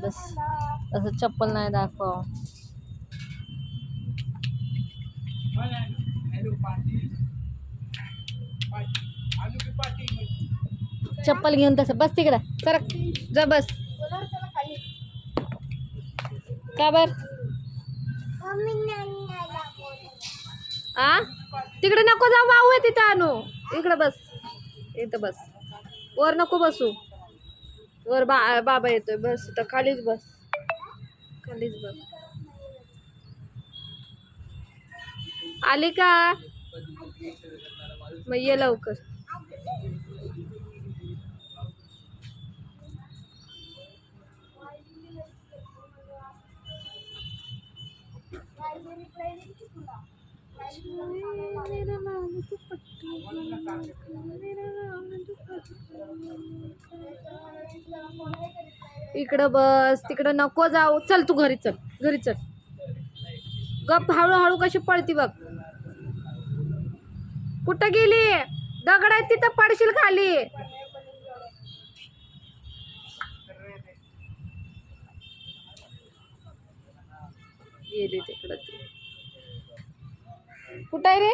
बस असं चप्पल नाही दाखव. चप्पल घेऊन तसं बस तिकडं सरक जा बस. का बर आ तिकडे नको जाऊ, वाहू आहे तिथं आणू. इकडं बस, इथं बस. वर नको बसू, वर बाबा येतोय. बस इथं खालीच बस, खालीच बस. आली का मग ये लवकर. इकडं बस, तिकडं नको जाऊ. चल तू घरी चल, घरी चल. गप हळूहळू कशी पळती बघ. कुठं गेली? दगड आहे तिथं पडशील खाली. गेली तिकडं ती. कुठं आहे रे?